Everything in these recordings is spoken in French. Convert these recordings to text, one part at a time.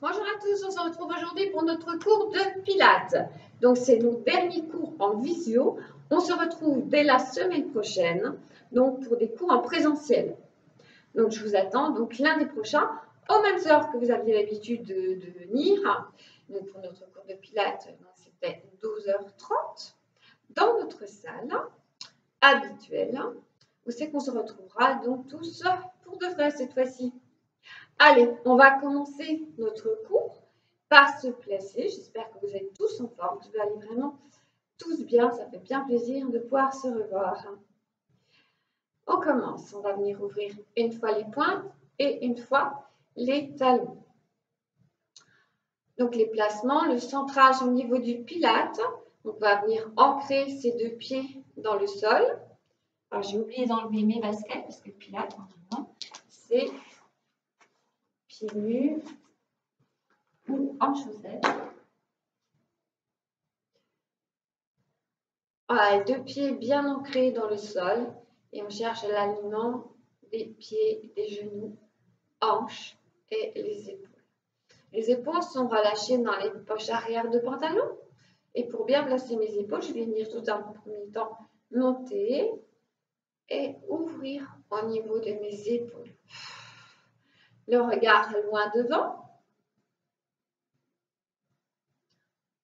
Bonjour à tous, on se retrouve aujourd'hui pour notre cours de Pilates. Donc c'est notre dernier cours en visio. On se retrouve dès la semaine prochaine, donc pour des cours en présentiel. Donc je vous attends donc lundi prochain aux mêmes heures que vous aviez l'habitude de venir. Donc pour notre cours de Pilates, c'était 12h30 dans notre salle habituelle où c'est qu'on se retrouvera donc tous pour de vrai cette fois-ci. Allez, on va commencer notre cours par se placer. J'espère que vous êtes tous en forme, que vous allez vraiment tous bien. Ça fait bien plaisir de pouvoir se revoir. On commence. On va venir ouvrir une fois les pointes et une fois les talons. Donc les placements, le centrage au niveau du pilate. On va venir ancrer ses deux pieds dans le sol. Alors j'ai oublié d'enlever mes baskets parce que le pilate, c'est pieds nus ou en chaussettes. Voilà, deux pieds bien ancrés dans le sol et on cherche l'alignement des pieds, des genoux, hanches et les épaules. Les épaules sont relâchées dans les poches arrière de pantalon. Et pour bien placer mes épaules, je vais venir tout en premier temps monter et ouvrir au niveau de mes épaules. Le regard loin devant.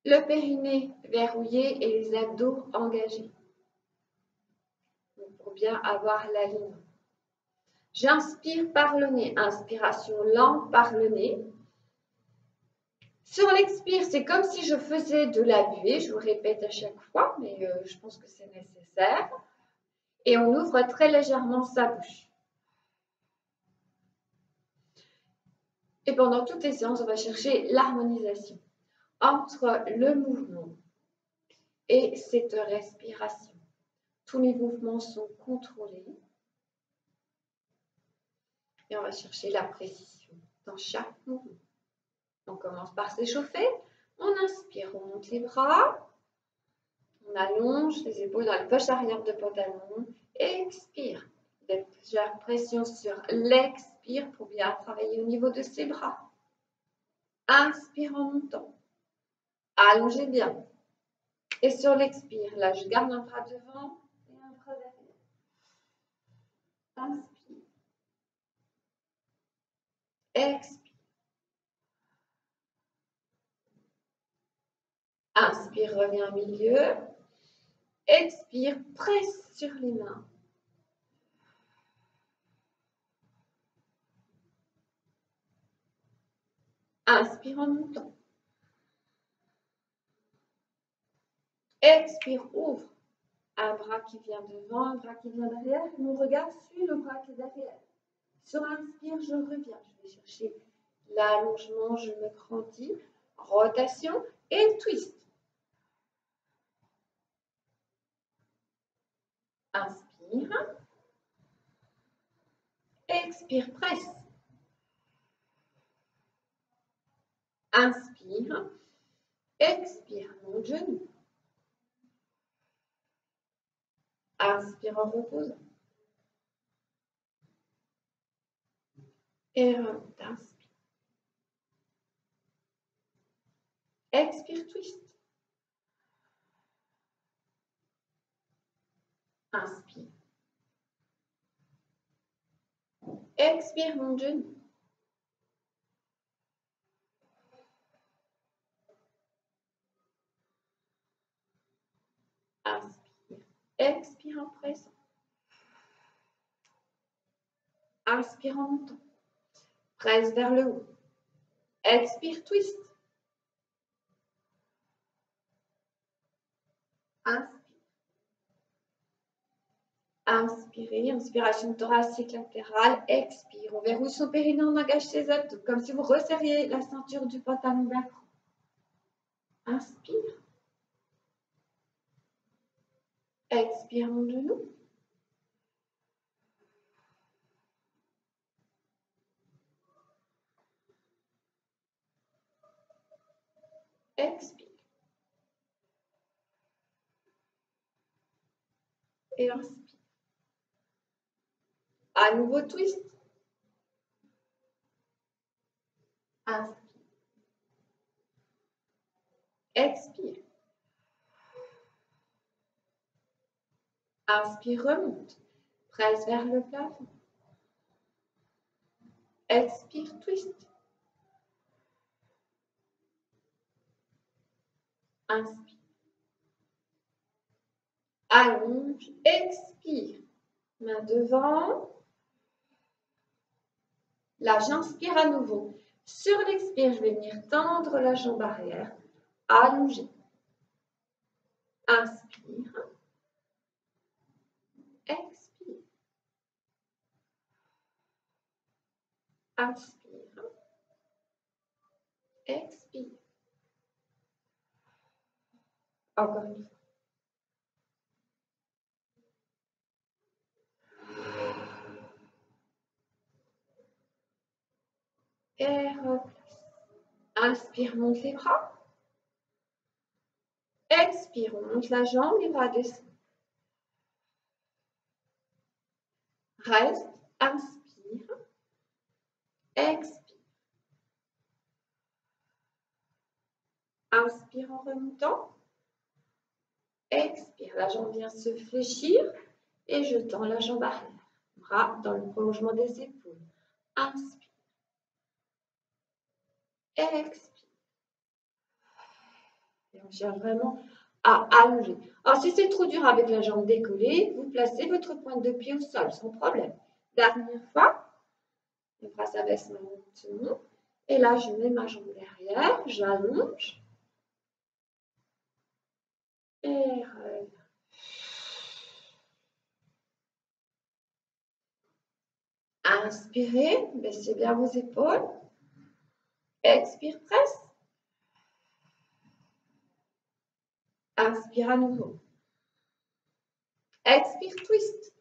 Le périnée verrouillé et les abdos engagés. Donc, pour bien avoir l'alignement. J'inspire par le nez. Inspiration lente par le nez. Sur l'expire, c'est comme si je faisais de la buée. Je vous répète à chaque fois, mais je pense que c'est nécessaire. Et on ouvre très légèrement sa bouche. Et pendant toutes les séances, on va chercher l'harmonisation entre le mouvement et cette respiration. Tous les mouvements sont contrôlés. Et on va chercher la précision dans chaque mouvement. On commence par s'échauffer. On inspire, on monte les bras. On allonge les épaules dans les poches arrière de pantalon. Et expire. Légère pression sur l'expire pour bien travailler au niveau de ses bras. Inspire en montant. Allongez bien. Et sur l'expire, là, je garde un bras devant et un bras derrière. Inspire. Expire. Inspire, reviens au milieu. Expire, presse sur les mains. Inspire en montant. Expire, ouvre. Un bras qui vient devant, un bras qui vient derrière. Mon regard suit le bras qui est derrière. Sur l'inspire, je reviens. Je vais chercher l'allongement, je me grandis. Rotation et twist. Inspire. Expire, presse. Inspire. Expire, mon genou. Inspire en reposant. Et remonte, inspire. Expire, twist. Inspire. Expire, mon genou. Inspire. Expire en pressant. Inspire en montant. Presse vers le haut. Expire, twist. Inspire. Inspirez, inspiration thoracique latérale. Expire. On verrouille son périnée, on engage ses abdos, comme si vous resserriez la ceinture du pantalon d'un cran. Inspire. Expire mon genou. Expire. Et inspire. À nouveau, twist. Inspire. Expire. Inspire, remonte. Presse vers le plafond. Expire, twist. Inspire. Allonge, expire. Main devant. Là, j'inspire à nouveau. Sur l'expire, je vais venir tendre la jambe arrière. Allonger. Inspire. Expire. Inspire. Expire. Encore une fois. Et replace. Inspire, monte les bras. Expire, on monte la jambe, les bras descendent. Reste, inspire. Expire. Inspire en remontant. Expire, la jambe vient se fléchir et je tends la jambe arrière. Bras dans le prolongement des épaules. Inspire. Expire. Et on cherche vraiment à allonger. Alors, si c'est trop dur avec la jambe décollée, vous placez votre pointe de pied au sol sans problème. Dernière fois, le bras s'abaisse maintenant. Et là, je mets ma jambe derrière, j'allonge. Et reviens. Inspirez, baissez bien vos épaules. Expire, presse. Inspire à nouveau. Expire, twist.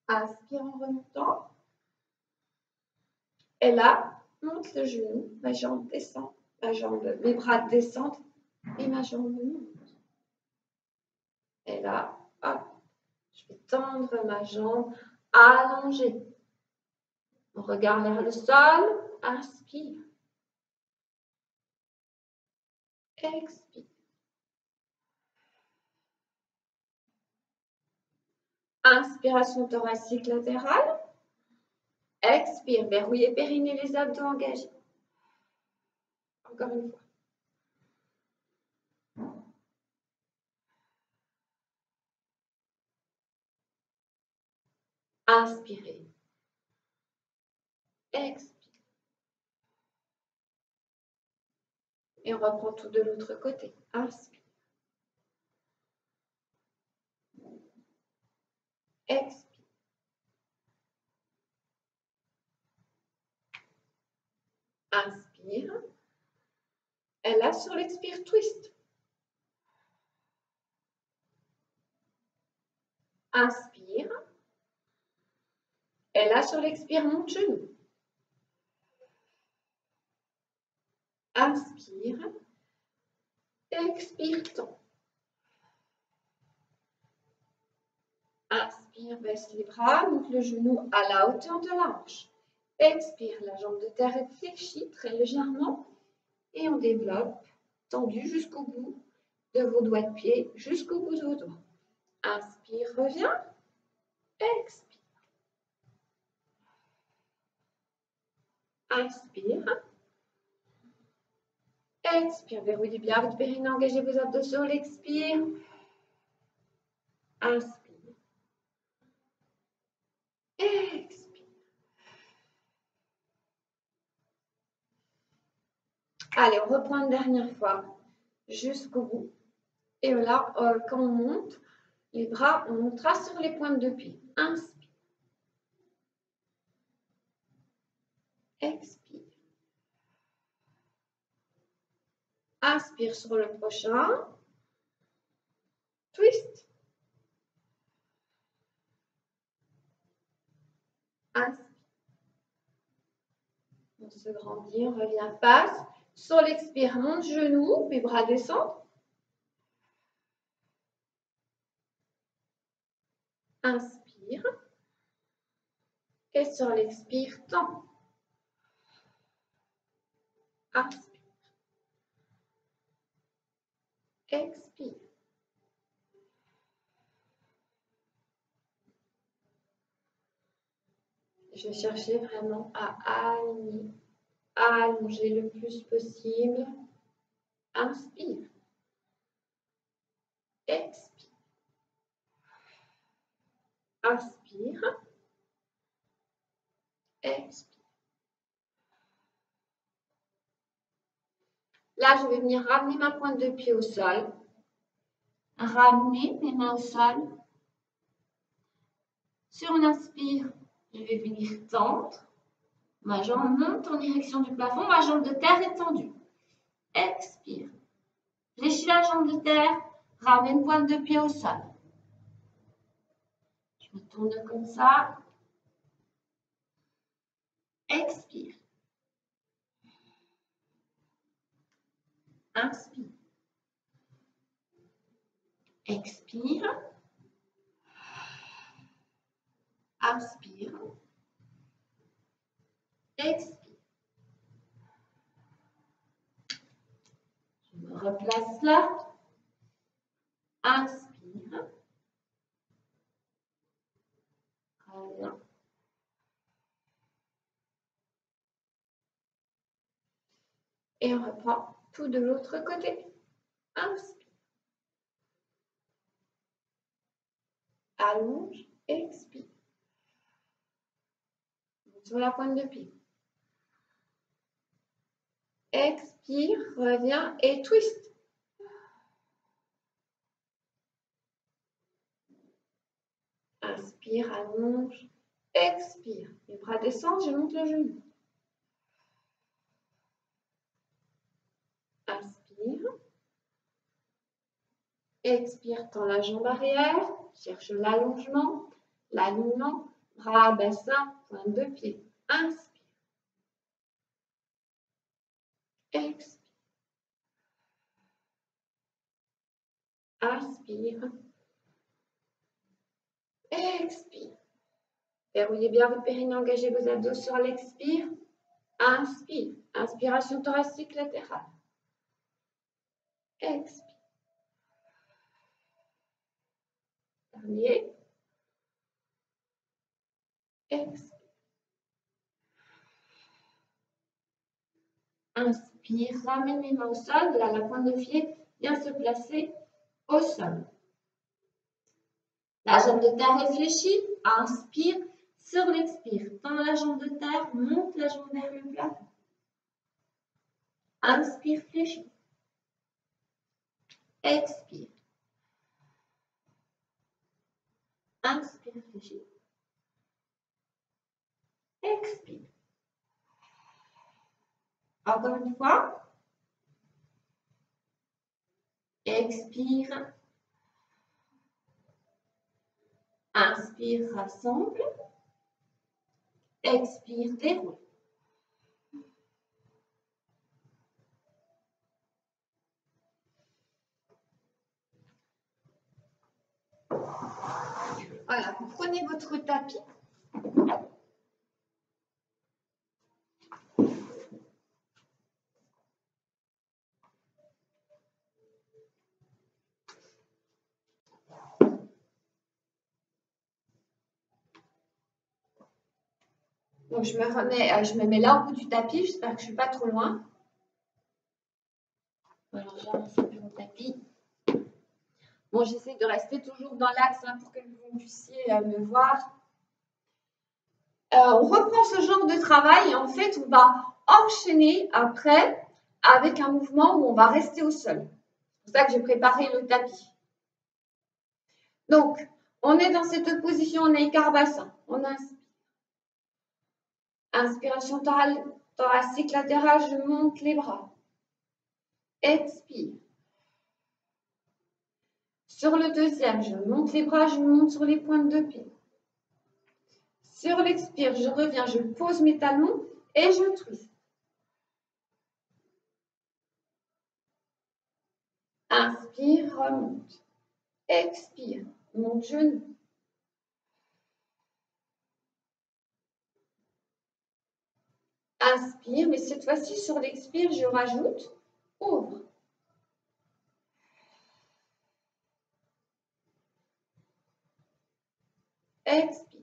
Inspire en remontant. Et là, monte le genou, ma jambe descend, mes bras descendent et ma jambe monte. Et là, hop, je vais tendre ma jambe, allonger. On regarde vers le sol, inspire. Expire. Inspiration thoracique latérale. Expire, verrouillez périnée, les abdos engagés. Encore une fois. Inspirez. Expire. Et on reprend tout de l'autre côté. Inspire. Expire. Inspire. Et là, sur l'expire, twist. Inspire. Et là, sur l'expire, monte genou. Inspire. Expire, tend. Inspire, baisse les bras, monte le genou à la hauteur de la hanche. Expire, la jambe de terre est fléchie très légèrement. Et on développe, tendu jusqu'au bout de vos doigts de pied, jusqu'au bout de vos doigts. Inspire, reviens. Expire. Inspire. Expire, verrouillez bien votre périnée, engagez vos abdos sur l'expire. Inspire. Expire. Allez, on reprend une dernière fois jusqu'au bout. Et là, quand on monte, les bras, on montera sur les pointes de pied. Inspire. Expire. Inspire sur le prochain. Twist. Inspire. On se grandit, on revient, passe. Sur l'expire, monte genou, mes bras descendent. Inspire. Et sur l'expire, tend. Inspire. Expire. Je vais chercher vraiment à aligner, à allonger le plus possible. Inspire. Expire. Inspire. Expire. Là, je vais venir ramener ma pointe de pied au sol. Ramener mes mains au sol. Sur l'inspire, je vais venir tendre. Ma jambe monte en direction du plafond. Ma jambe de terre est tendue. Expire. Fléchis la jambe de terre. Ramène pointe de pied au sol. Je me tourne comme ça. Expire. Inspire. Expire. Inspire. Expire. Je me replace là. Inspire. Reviens. Et on reprend tout de l'autre côté. Inspire. Allonge. Expire. Sur la pointe de pied. Expire, reviens et twist. Inspire, allonge, expire. Les bras descendent, je monte le genou. Inspire. Expire, tends la jambe arrière. Cherche l'allongement, l'alignement. Bras, bassin, pointe de pied. Inspire. Expire. Inspire. Expire. Verrouillez bien votre périnée, engagez vos abdos sur l'expire. Inspire. Inspiration thoracique latérale. Expire. Dernier. Expire. Inspire. Ramène les mains au sol. Là, la pointe de pied vient se placer au sol. La jambe de terre est fléchie. Inspire. Sur l'expire, tends la jambe de terre, monte la jambe vers le plafond. Inspire, fléchis. Expire. Inspire, fléchis. Expire. Encore une fois. Expire. Inspire, rassemble. Expire, déroule. Voilà, vous prenez votre tapis. Donc, je me mets là au bout du tapis. J'espère que je ne suis pas trop loin. Alors, j'avance un peu mon tapis. Bon, j'essaie de rester toujours dans l'axe pour que vous puissiez me voir. On reprend ce genre de travail et en fait, on va enchaîner après avec un mouvement où on va rester au sol. C'est pour ça que j'ai préparé le tapis. Donc, on est dans cette position, on est écart bassin. On inspire. Inspiration thoracique latérale, je monte les bras. Expire. Sur le deuxième, je monte les bras, je monte sur les pointes de pied. Sur l'expire, je reviens, je pose mes talons et je twist. Inspire, remonte. Expire, monte genou. Inspire, mais cette fois-ci, sur l'expire, je rajoute ouvre. Expire.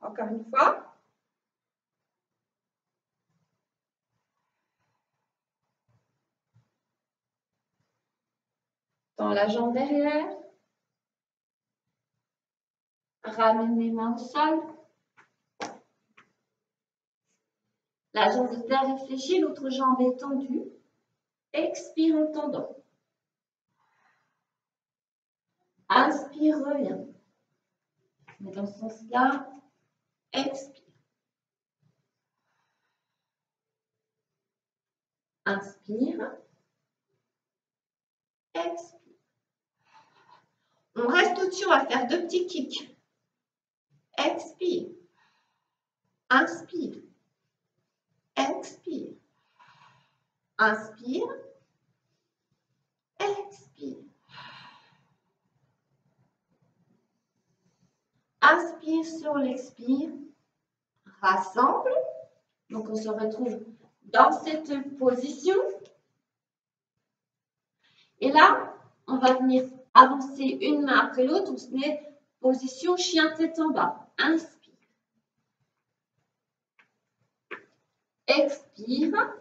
Encore une fois. Dans la jambe derrière. Ramène les mains au sol. La jambe de terre est fléchie, l'autre jambe est tendue. Expire en tendant. Inspire, reviens. Mais dans ce sens-là, expire. Inspire. Expire. On reste au-dessus, on va faire 2 petits kicks. Expire. Inspire. Expire. Inspire. Expire. Inspire sur l'expire. Rassemble. Donc, on se retrouve dans cette position. Et là, on va venir avancer une main après l'autre. On se met position chien tête en bas. Inspire. Expire.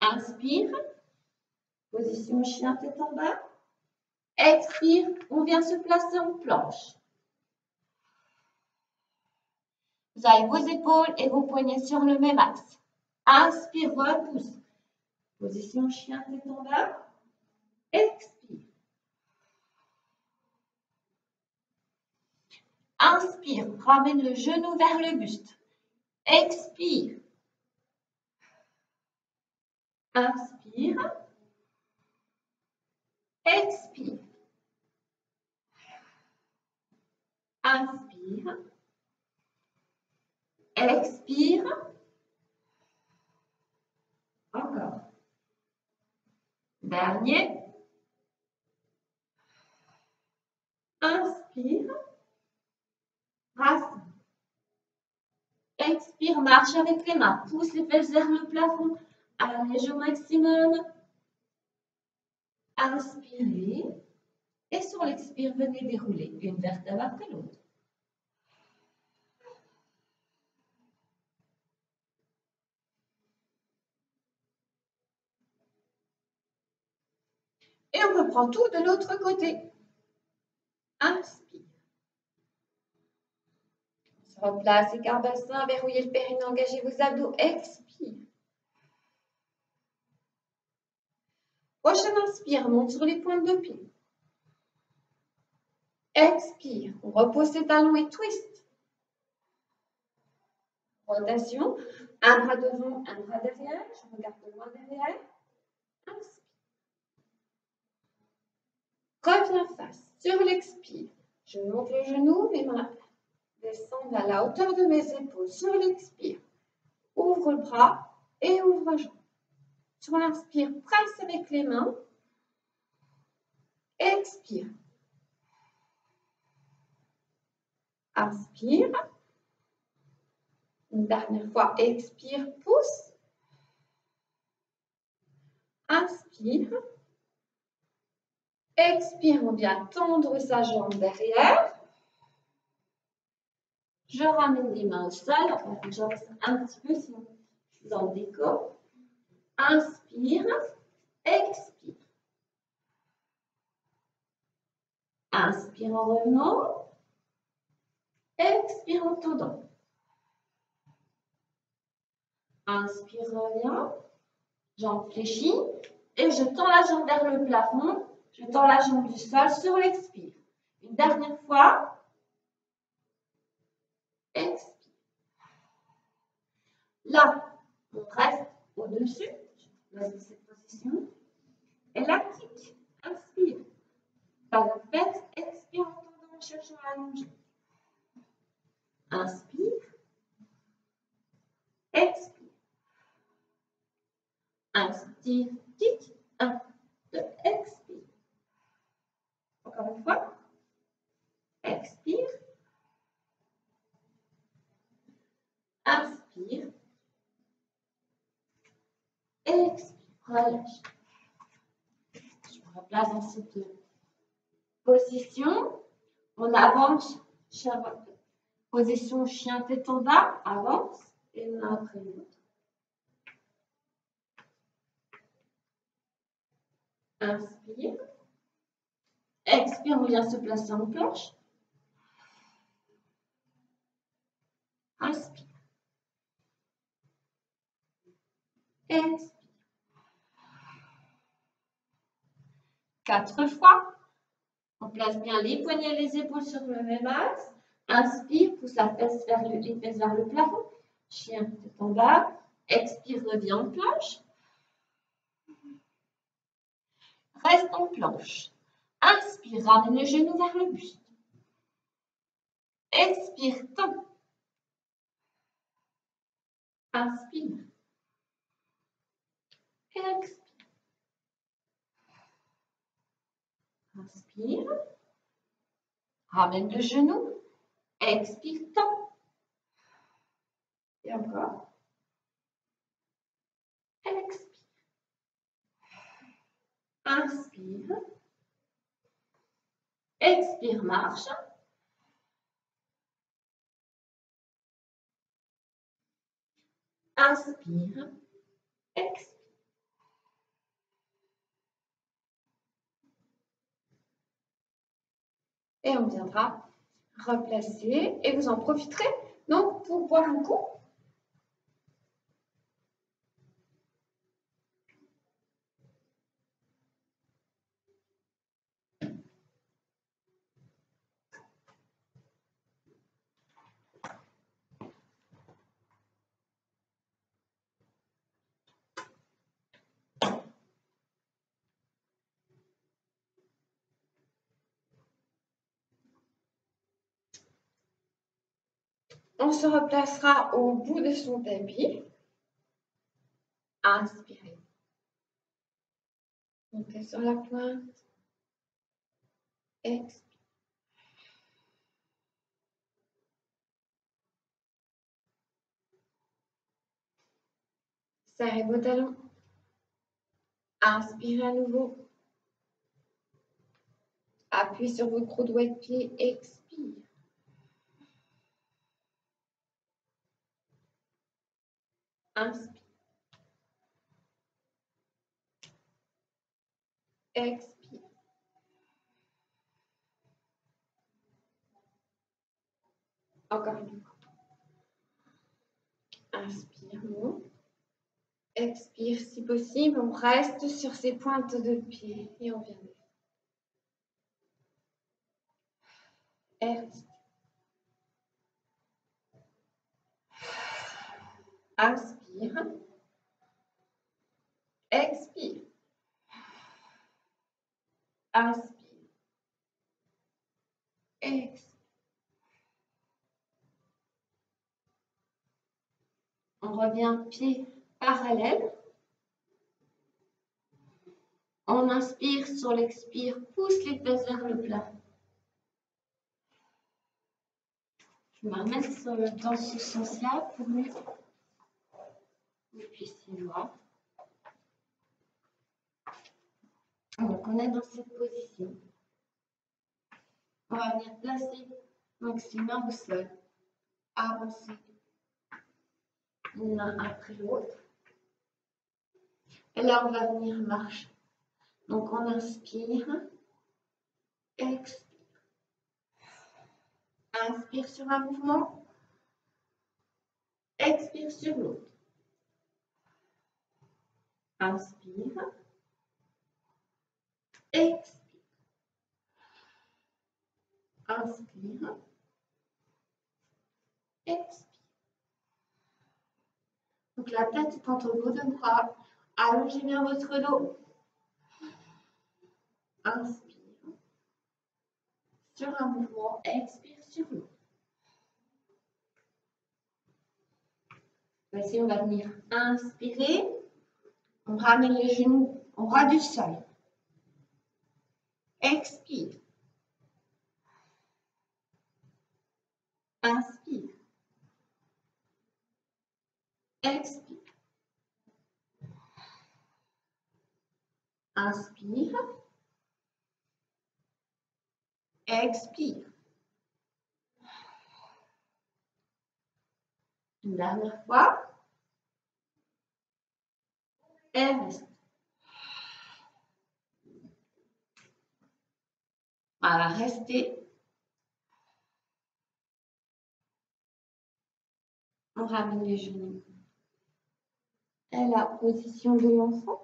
Inspire. Position chien tête en bas. Expire. On vient se placer en planche. Vous avez vos épaules et vos poignets sur le même axe. Inspire, repousse. Position chien tête en bas. Expire. Inspire, ramène le genou vers le buste. Expire. Inspire. Expire. Inspire. Expire. Encore. Dernier. Inspire. Rassemble. Expire, marche avec les mains. Pousse les fesses vers le plafond. Allège au maximum. Inspirez. Et sur l'expire, venez dérouler une vertèbre après l'autre. Et on reprend tout de l'autre côté. Inspire. On se replace, écart bassin, verrouillez le périnée, engagez vos abdos. Expire. Prochaine inspire, monte sur les pointes de pied. Expire. On repose ses talons et twist. Rotation. Un bras devant, un bras derrière. Je regarde de loin derrière. Inspire. Reviens face. Sur l'expire, je monte le genou, mes mains descendent à la hauteur de mes épaules. Sur l'expire, ouvre le bras et ouvre la jambe. Sur l'inspire, presse avec les mains. Expire. Inspire. Une dernière fois, expire, pousse. Inspire. Expire, on vient tendre sa jambe derrière. Je ramène les mains au sol. Enfin, je reste un petit peu, sinon je suis dans le décor. Inspire. Expire. Inspire en revenant. Expire en tendant. Inspire, reviens. Jambe fléchie. Et je tends la jambe vers le plafond. Je tends la jambe du sol sur l'expire. Une dernière fois. Expire. Là, on reste au-dessus. Je reste dans cette position. Et la kick. Inspire. Talon fesse. Expire en tendant en cherchant à allonger. Inspire. Expire. Inspire, kick. 1, 2, expire. Encore une fois. Expire. relâche. Je me replace dans cette position. On avance, position chien tête en bas, avance, et l'un après l'autre. Inspire. Expire, on vient se placer en planche. Inspire. Expire. 4 fois. On place bien les poignets et les épaules sur le même axe. Inspire, pousse les fesses vers le plafond. Chien tête en bas. Expire, reviens en planche. Reste en planche. Inspire, ramène le genou vers le buste. Expire, tends. Inspire. Expire. Inspire. Ramène le genou. Expire, tends. Et encore. Expire. Inspire. Expire, marche. Inspire. Expire. Et on viendra replacer et vous en profiterez donc pour boire un coup. On se replacera au bout de son tapis. Inspirez. Montez sur la pointe. Expire. Serrez vos talons. Inspirez à nouveau. Appuyez sur votre gros doigt de pied. Expire. Inspire. Expire. Encore une fois. Inspire. Expire si possible. On reste sur ses pointes de pied et on vient descendre. Expire. Inspire. Expire. Inspire. Expire. On revient pied parallèle. On inspire sur l'expire, pousse les fesses vers le plat. Je me remets dans ce sens-là pour que vous puissiez voir. Donc, on est dans cette position. On va venir placer donc ses mains au sol, avancer l'un après l'autre. Et là, on va venir marcher. Donc, on inspire, expire. Inspire sur un mouvement, expire sur l'autre. Inspire, expire. Inspire, expire. Donc la tête est entre vos deux bras. Allongez bien votre dos. Inspire. Sur un mouvement, expire sur l'autre. Voici, on va venir inspirer. On ramène les genoux au ras du sol. Expire. Inspire. Expire. Inspire. Expire. Une dernière fois. Et reste. On va rester. On ramène les genoux. Et la position de l'enfant.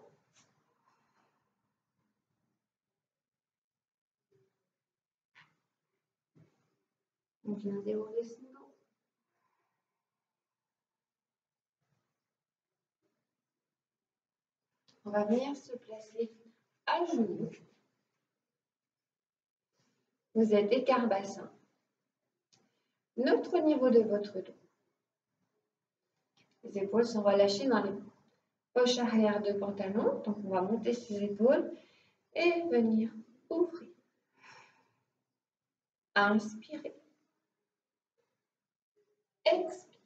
On vient dérouler son dos. On va venir se placer à genoux. Vous êtes écart bassin. Neutre au niveau de votre dos. Les épaules sont relâchées dans les poches arrière de pantalon. Donc, on va monter ses épaules et venir ouvrir. Inspirez. Expire.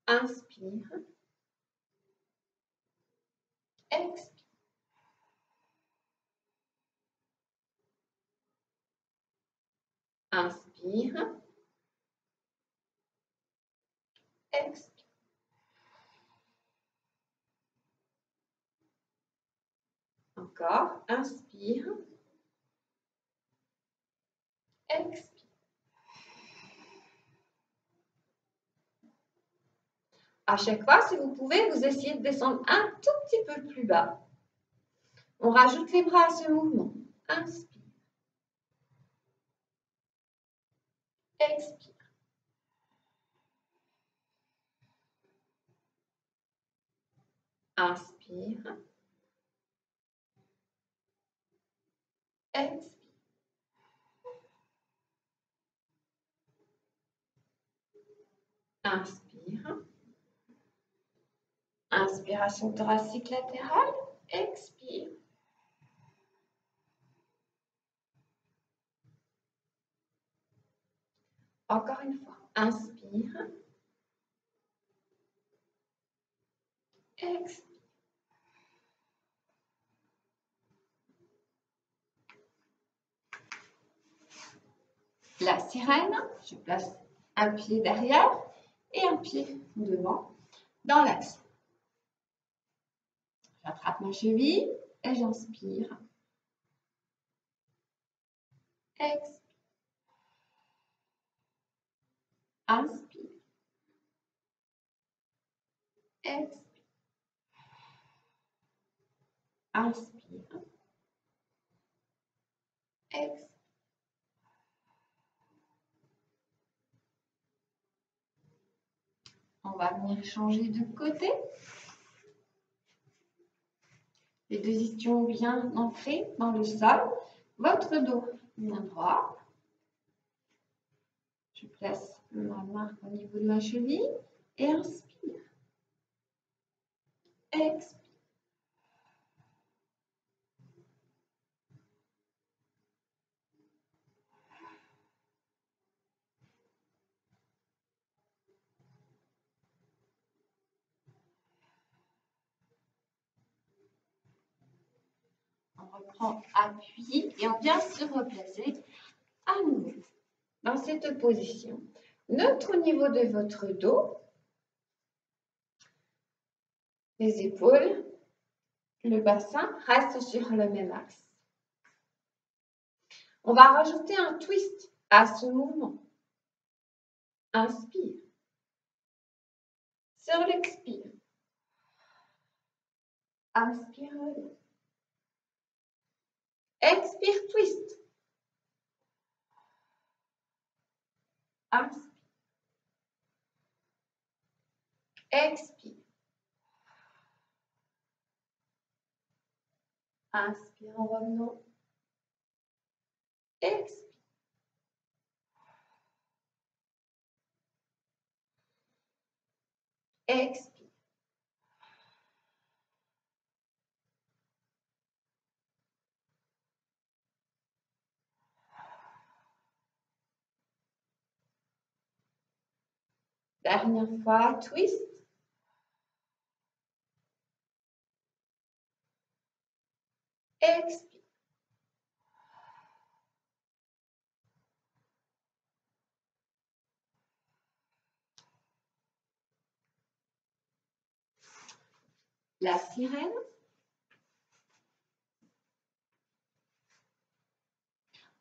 Inspire. Expire. Inspire. Expire. Encore. Inspire. Expire. À chaque fois, si vous pouvez, vous essayez de descendre un tout petit peu plus bas. On rajoute les bras à ce mouvement. Inspire. Expire. Inspire. Expire. Inspire. Inspiration thoracique latérale. Expire. Encore une fois. Inspire. Expire. La sirène, je place un pied derrière et un pied devant dans l'axe. J'attrape ma cheville et j'inspire. Expire. Inspire. Expire. Inspire. Expire. On va venir changer de côté. Les deux ischions bien ancrés dans le sol. Votre dos bien droit. Je place ma marque au niveau de ma cheville et inspire. Expire. On reprend appui et on vient se replacer à nouveau dans cette position. Neutre au niveau de votre dos, les épaules, le bassin restent sur le même axe. On va rajouter un twist à ce mouvement. Inspire. Sur l'expire. Inspire. Expire, twist. Inspire. Expire. Inspire en revenant. Expire. Expire. Dernière fois, twist. Expire. La sirène.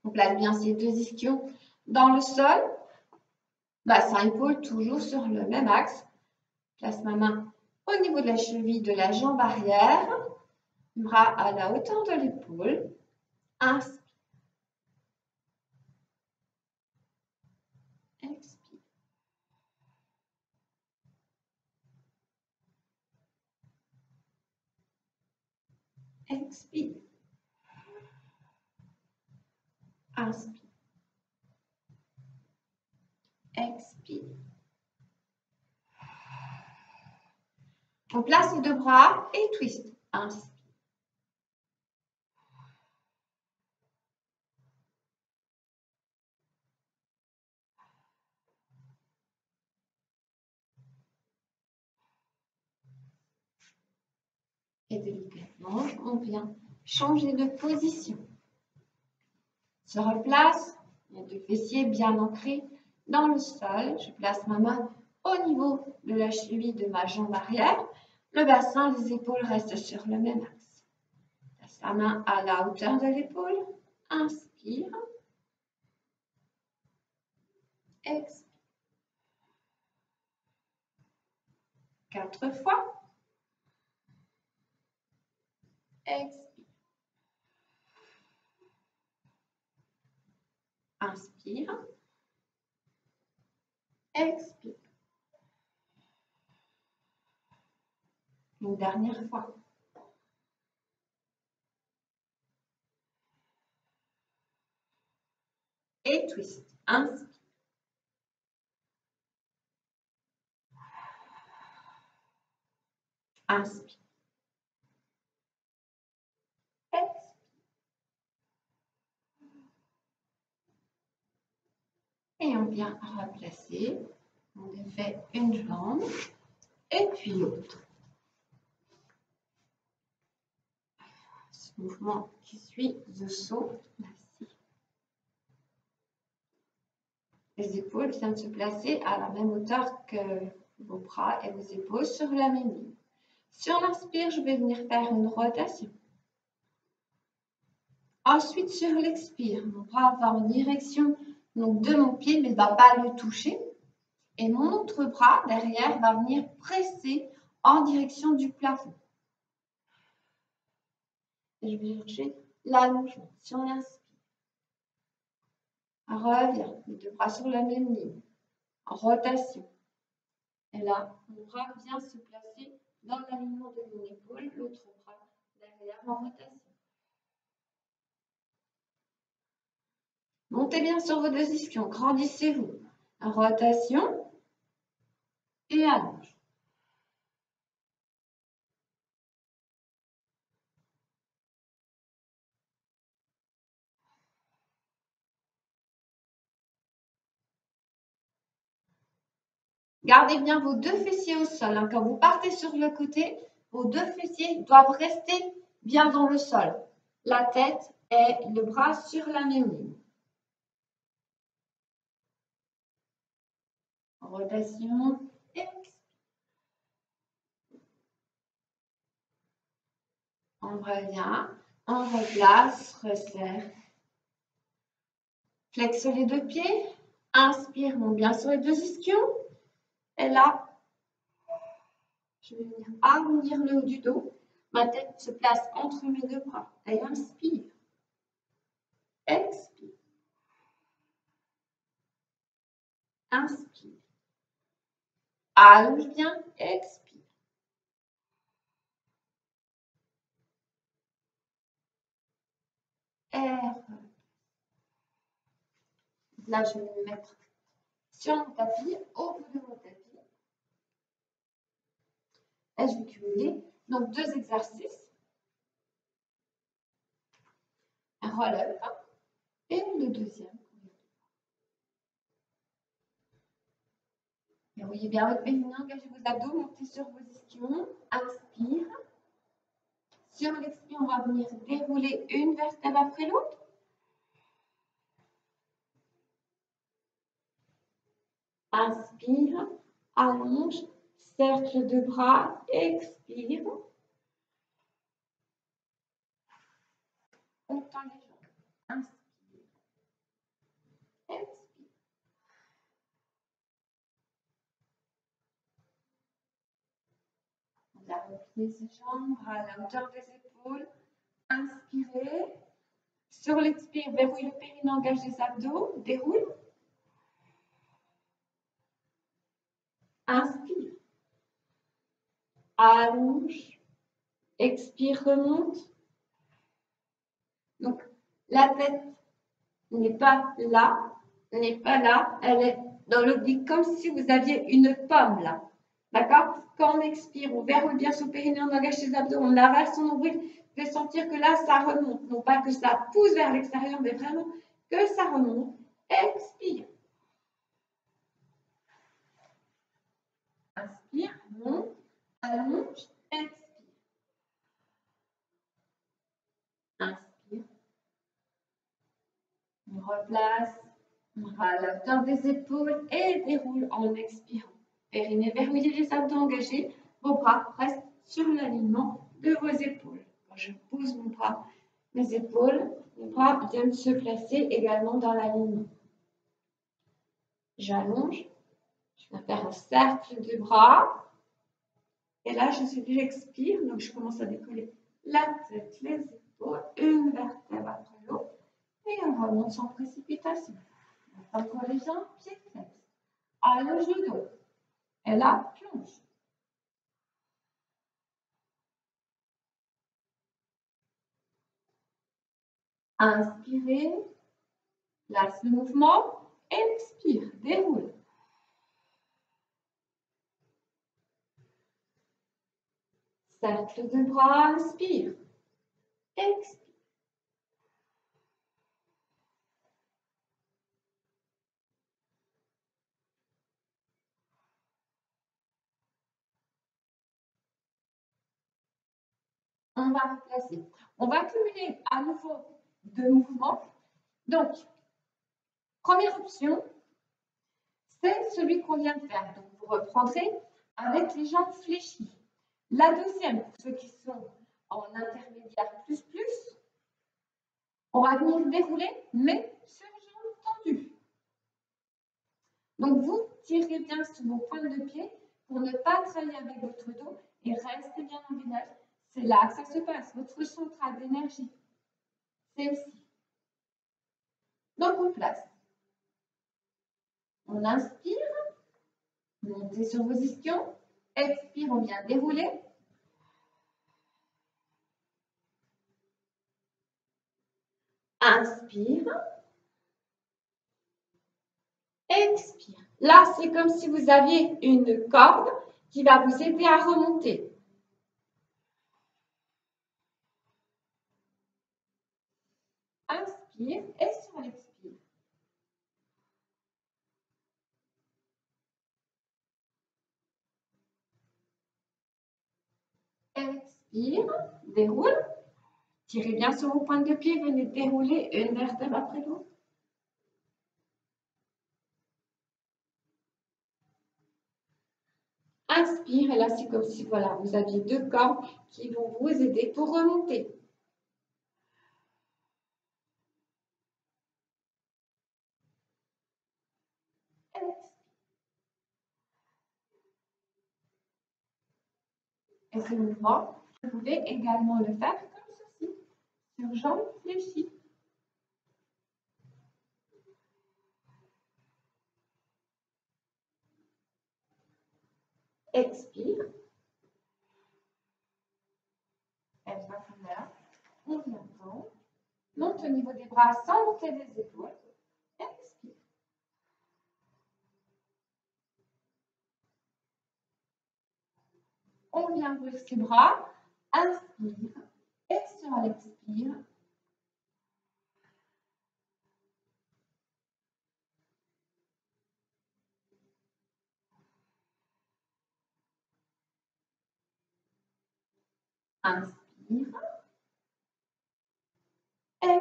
On place bien ces deux ischions dans le sol. Bassin épaule toujours sur le même axe. Place ma main au niveau de la cheville de la jambe arrière. Bras à la hauteur de l'épaule. Inspire. Expire. Expire. Inspire. Expire. On place les deux bras et twist. Inspire. Et délicatement, on vient changer de position. Se replace, les deux fessiers bien ancrés dans le sol. Je place ma main au niveau de la cheville de ma jambe arrière. Le bassin, les épaules restent sur le même axe. Place la main à la hauteur de l'épaule. Inspire. Expire. 4 fois. Expire. Inspire. Expire. Une dernière fois. Et twist. Inspire. Inspire. Expire. Et on vient replacer. On défait une jambe et puis l'autre. Ce mouvement qui suit le saut. Les épaules viennent se placer à la même hauteur que vos bras et vos épaules sur la même ligne. Sur l'inspire, je vais venir faire une rotation. Ensuite, sur l'expire, mon bras va en direction donc, de mon pied, mais ne va pas le toucher. Et mon autre bras, derrière, va venir presser en direction du plafond. Et je vais chercher l'allongement sur l'inspire. Reviens, les deux bras sur la même ligne, en rotation. Et là, mon bras vient se placer dans l'alignement de mon épaule, l'autre bras derrière en rotation. Montez bien sur vos deux ischions, grandissez-vous. Rotation et allonge. Gardez bien vos deux fessiers au sol. Hein. Quand vous partez sur le côté, vos deux fessiers doivent rester bien dans le sol. La tête et le bras sur la même ligne. Rotation et expire. On revient, on replace, resserre. Flexe les deux pieds. Inspire, monte bien sur les deux ischions. Et là, je vais venir arrondir le haut du dos. Ma tête se place entre mes deux bras. Et inspire. Expire. Inspire. Allonge bien. Expire. Air. Là, je vais me mettre sur mon tapis, au bout de mon tapis. Et je vais cumuler donc 2 exercices. Un roll-up et le deuxième. Verrouillez bien votre féminin, engagez vos abdos, montez sur vos ischions. Inspire. Sur l'expire, on va venir dérouler une vertèbre après l'autre. Inspire, allonge, cercle de bras, expire. On tend les jambes. Inspire, expire. On va replier ses jambes, bras à la hauteur des épaules. Inspirez. Sur l'expire, verrouille le périnée, engage les abdos, déroule. Inspire. Allonge. Expire, remonte. Donc, la tête n'est pas là, elle est dans l'oblique, comme si vous aviez une pomme là. D'accord? Quand on expire, on verrouille bien son périnée, on engage ses abdos, on avale son nombril. Vous pouvez sentir que là, ça remonte. Non pas que ça pousse vers l'extérieur, mais vraiment que ça remonte. Expire. Inspire, monte, allonge, expire. Inspire. On replace, bras à la hauteur des épaules et déroule en expirant. Périnée verrouillé, les abdos engagés. Vos bras restent sur l'alignement de vos épaules. Quand je pousse mon bras, mes épaules, mes bras viennent se placer également dans l'alignement. J'allonge. Je vais faire un cercle de bras. Et là, j'expire, donc je commence à décoller la tête, les épaules, une vertèbre après l'autre. Et on remonte sans précipitation. Encore les jambes, pieds flexes. Allonge le dos. Et là, plonge. Inspirez. Place le mouvement. Expire. Déroule. Cercle de bras. Inspire. Expire. On va replacer. On va cumuler à nouveau deux mouvements. Donc, première option, c'est celui qu'on vient de faire. Donc, vous reprendrez avec les jambes fléchies. La deuxième, pour ceux qui sont en intermédiaire plus, on va venir dérouler, mais sur jambes tendues. Donc, vous tirez bien sur vos pointes de pied pour ne pas travailler avec votre dos et restez bien en gainage. C'est là que ça se passe. Votre centrale d'énergie, c'est ici. Donc, on place. On inspire. Montez sur vos ischions. Expire, on vient dérouler. Inspire. Expire. Là, c'est comme si vous aviez une corde qui va vous aider à remonter. Inspire et sur l'expire. Expire, déroule. Tirez bien sur vos pointes de pied, venez dérouler une vertèbre après l'autre. Inspire, et là c'est comme si voilà, vous aviez deux cordes qui vont vous aider pour remonter. Et ce mouvement, vous pouvez également le faire comme ceci, sur jambes fléchies. Expire. Elle va là. On vient tendre. Monte au niveau des bras sans monter les épaules. Expire. On vient ouvrir ses bras. Inspire. Et sur l'expire. Inspire.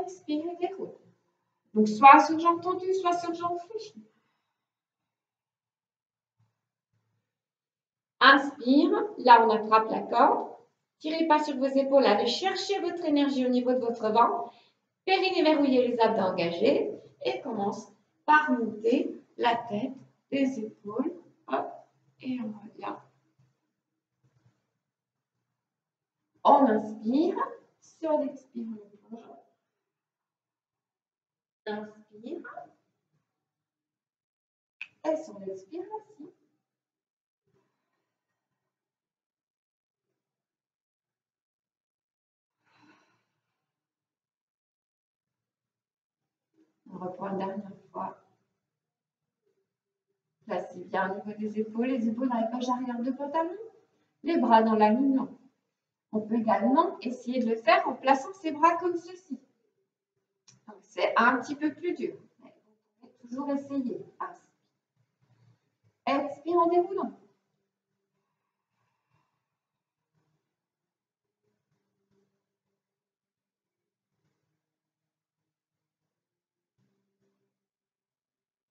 expire et déroule. Donc, soit sur jambe tendue, soit sur jambe fléchie. Inspire, là on attrape la corde. Tirez pas sur vos épaules, allez chercher votre énergie au niveau de votre ventre. Périnée verrouillé, les abdos engagés. Et commence par monter la tête, les épaules. Hop, et on revient. On inspire. Sur l'expire, on plonge. Inspire. Et sur l'expiration. On reprend une dernière fois. Placez bien au niveau des épaules, les épaules dans les poches arrière de pantalon, les bras dans l'alignement. On peut également essayer de le faire en plaçant ses bras comme ceci. C'est un petit peu plus dur, mais vous pouvez toujours essayer. Expire en déroulant.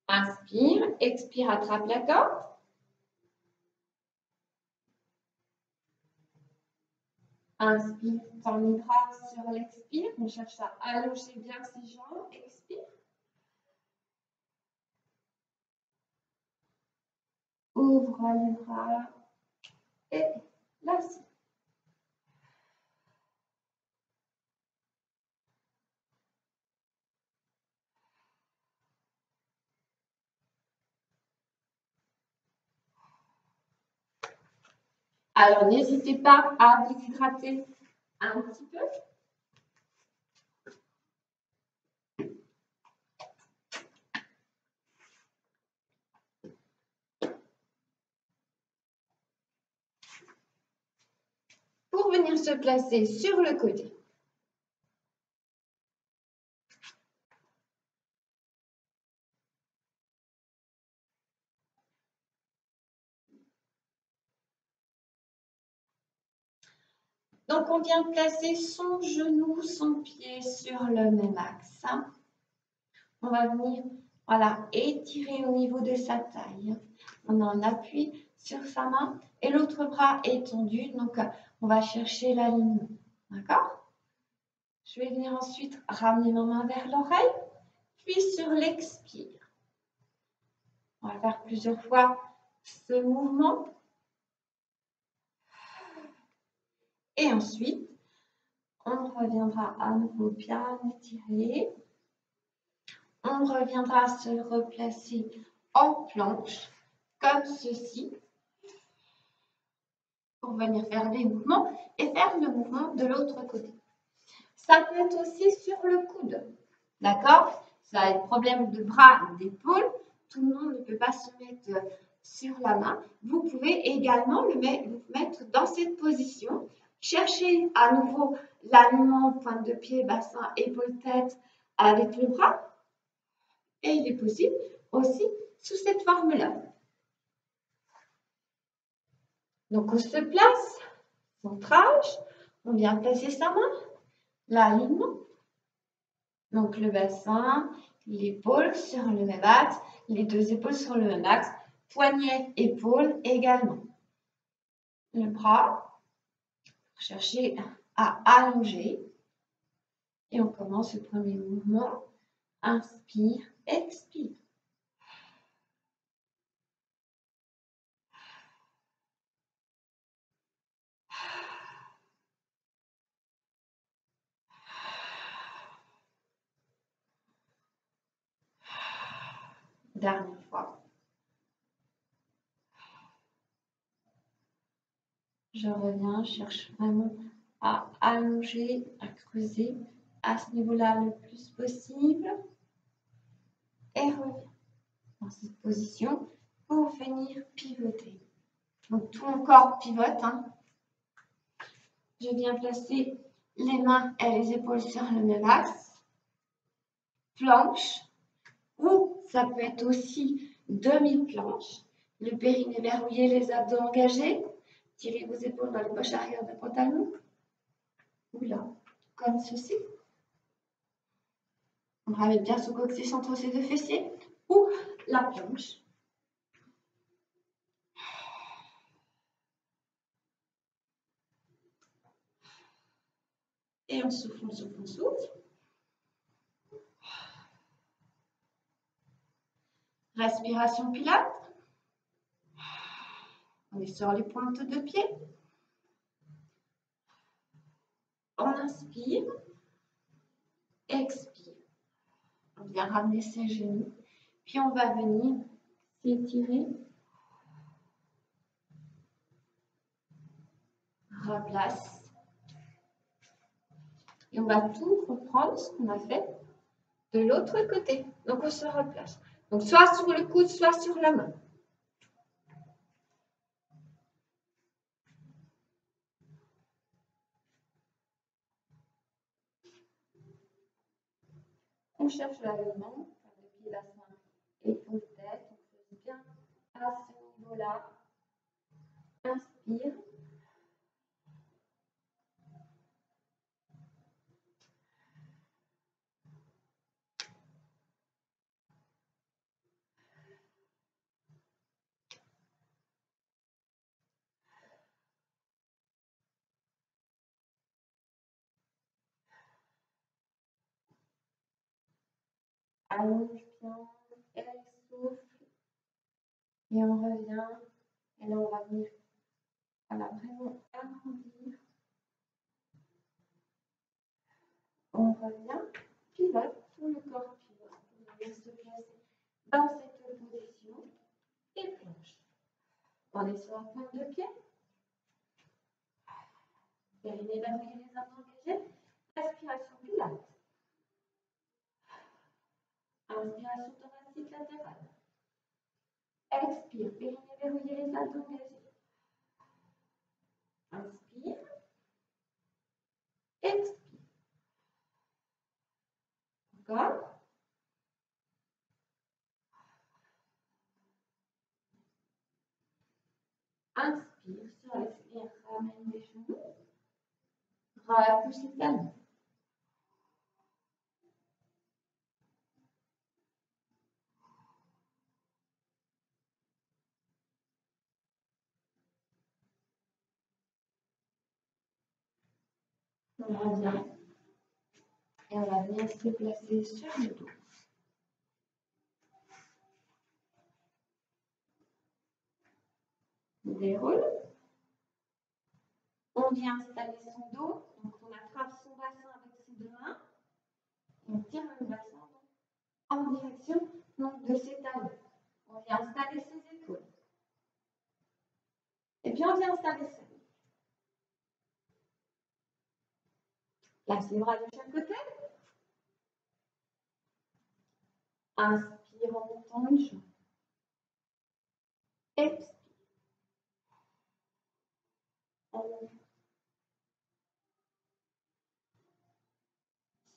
Inspire, expire, attrape la corde. Inspire, tend les bras sur l'expire. On cherche à allonger bien ses jambes. Expire. Ouvre les bras et lâche. Alors, n'hésitez pas à vous hydrater un petit peu. Pour venir se placer sur le côté. Donc, on vient placer son genou, son pied sur le même axe. On va venir, voilà, étirer au niveau de sa taille. On en appuie sur sa main et l'autre bras est tendu. Donc, on va chercher l'alignement. D'accord? Je vais venir ensuite ramener ma main vers l'oreille, puis sur l'expire. On va faire plusieurs fois ce mouvement. Et ensuite, on reviendra à nouveau bien étiré. On reviendra se replacer en planche, comme ceci, pour venir faire des mouvements et faire le mouvement de l'autre côté. Ça peut être aussi sur le coude, d'accord? Ça va être problème de bras, d'épaule. Tout le monde ne peut pas se mettre sur la main. Vous pouvez également vous mettre dans cette position. Cherchez à nouveau l'alignement pointe de pied, bassin, épaule, tête avec le bras. Et il est possible aussi sous cette forme-là. Donc, on se place, centrage, on vient placer sa main, l'alignement. Donc, le bassin, l'épaule sur le même axe, les deux épaules sur le même axe, poignet, épaule également. Le bras, chercher à allonger. Et on commence le premier mouvement. Inspire, expire. Dernière fois. Je reviens, je cherche vraiment à allonger, à creuser à ce niveau-là le plus possible. Et reviens dans cette position pour venir pivoter. Donc tout mon corps pivote. Je viens placer les mains et les épaules sur le même axe. Planche. Ou ça peut être aussi demi-planche. Le périnée verrouillé, les abdos engagés. Tirez vos épaules dans les poches arrière de pantalon. Ou là, comme ceci. On ramène bien son coccyx entre ses deux fessiers ou la planche. Et on souffle, on souffle, on souffle. Respiration pilates. On est sur les pointes de pied. On inspire. Expire. On vient ramener ses genoux. Puis on va venir s'étirer. Replace. Et on va tout reprendre ce qu'on a fait de l'autre côté. Donc on se replace. Donc soit sur le coude, soit sur la main. On cherche l'alignement depuis la main et pour tête. On fait bien à ce niveau-là. Inspire. Allonge bien, elle souffle. Et on revient. Et là, on va venir vraiment agrandir. On revient, pivote, tout le corps pivote. On va se placer dans cette position et planche. On est sur la pointe de pied. Périnée verrouillée, les abdos engagés. Respiration pilates. Inspiration thoracique latérale. Expire, périnée verrouillée, les abdos engagés. Inspire. Expire. Encore. Inspire, sur l'expire, ramène les genoux. Repousse les talons. On revient. Et on va venir se placer sur le dos. On déroule. On vient installer son dos. Donc on attrape son bassin avec ses deux mains. On tire le bassin en direction de ses talons. On vient installer ses épaules. Et puis on vient installer ses mains. Place les bras de chaque côté. Inspire en montant une jambe. Expire.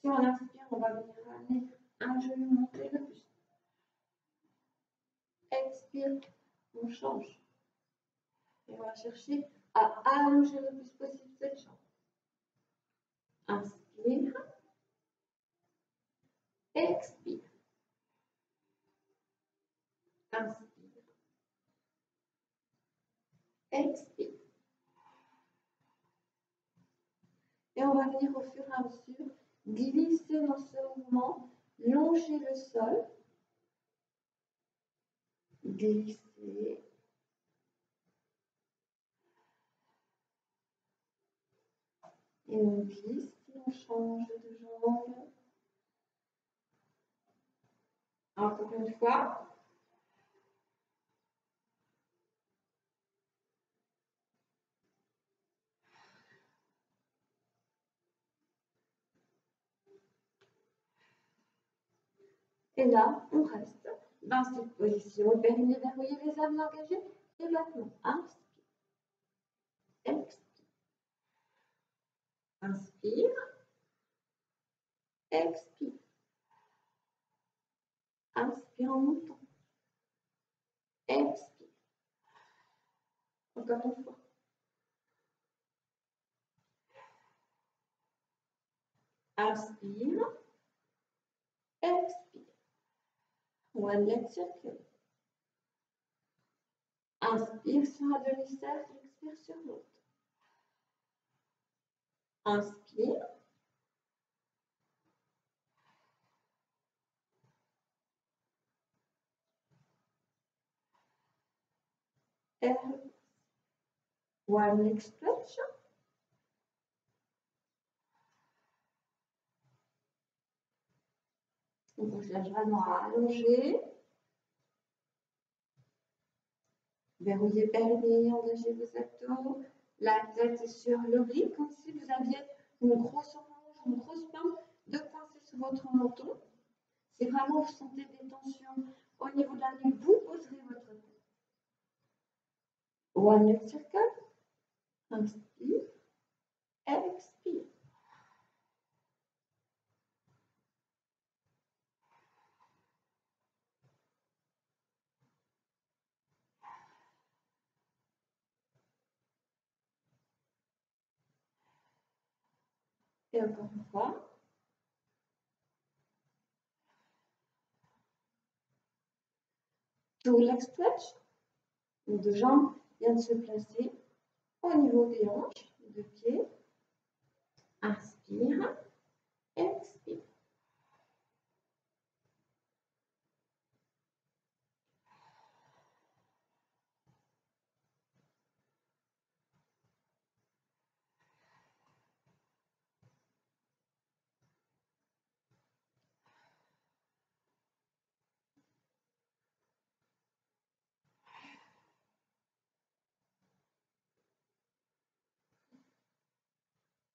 Si on inspire, on va venir ramener un genou, monter le buste. Expire, on change. Et on va chercher à allonger le plus possible cette jambe. Inspire. Expire. Inspire. Expire. Et on va venir au fur et à mesure glisser dans ce mouvement, longer le sol. Glisser. Et on glisse, et on change de jambe. Encore une fois. Et là, on reste dans cette position. Périnée verrouillée, les abdos engagés. Et maintenant, inspire. Expire. Inspire. Expire. Inspire en montant. Expire. Encore une fois. Inspire. expire. One leg circle. Inspire sur un demi-cercle, expire sur l'autre. Inspire. Et one leg stretch. On bouge la jambe allongée. Verrouillez périnée, engagez vos abdos. La tête est sur l'oblique, comme si vous aviez une grosse orange, une grosse pince de coincer sur votre menton. Si vraiment vous sentez des tensions au niveau de la nuque, vous poserez votre tête. One leg circle. Inspire. Expire. Et encore une fois. Two leg stretch. Les deux jambes viennent se placer au niveau des hanches, les deux pieds. Inspire. Expire.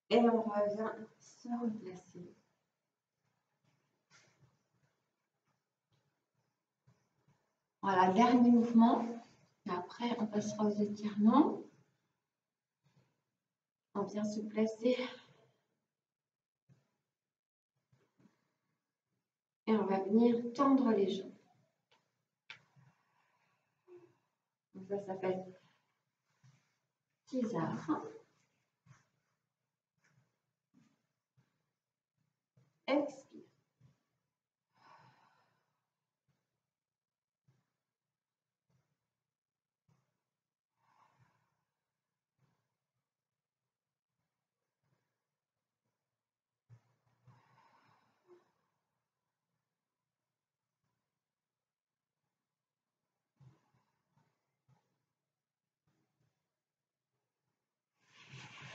Et on revient se replacer. Voilà, dernier mouvement. Et après, on passera aux étirements. On vient se placer. Et on va venir tendre les jambes. Donc ça s'appelle Tizard. Expire.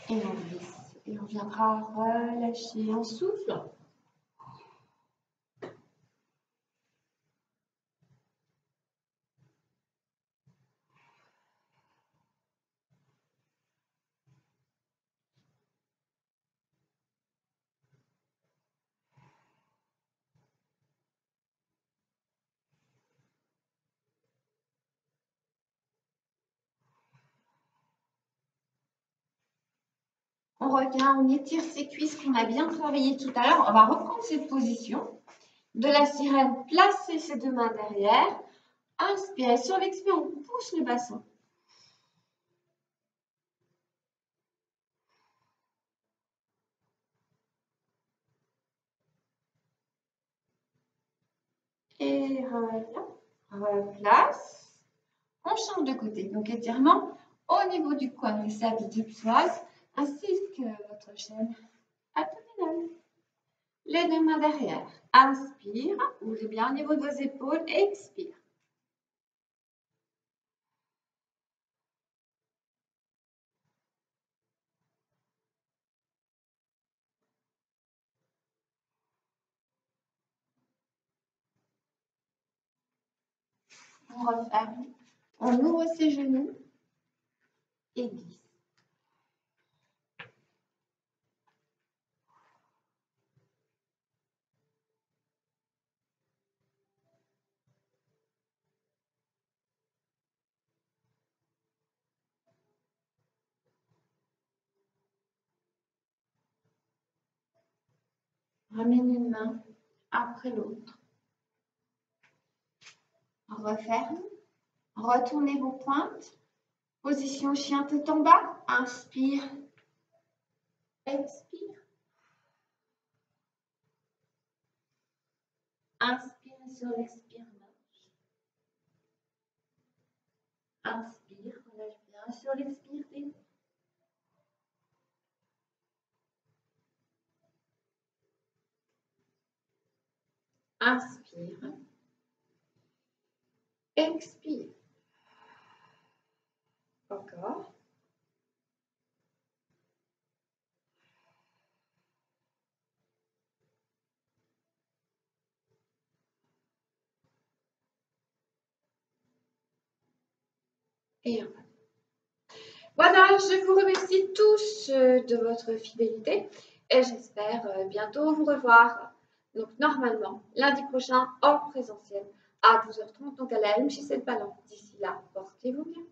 Et on glisse. Et on viendra relâcher un souffle. On revient, on étire ses cuisses qu'on a bien travaillé tout à l'heure. On va reprendre cette position. De la sirène, placez ses deux mains derrière. Inspirez. Sur l'expire, on pousse le bassin. Et voilà. Replace. On change de côté. Donc, étirement au niveau du quadriceps du psoas, ainsi que votre chaîne abdominale. Les deux mains derrière. Inspire. Ouvrez bien au niveau de vos épaules. Expire. On referme. On ouvre ses genoux et glisse. Ramène une main après l'autre. Referme. Retournez vos pointes. Position chien tête en bas. Inspire. Expire. Inspiration, expire, marche. Inspire, relâche bien sur l'expire, détends. Inspire. Expire. Encore. Et enfin. Voilà, je vous remercie tous de votre fidélité et j'espère bientôt vous revoir. Donc normalement, lundi prochain en présentiel à 12h30, donc à la MJ7 Ballon. D'ici là, portez-vous bien.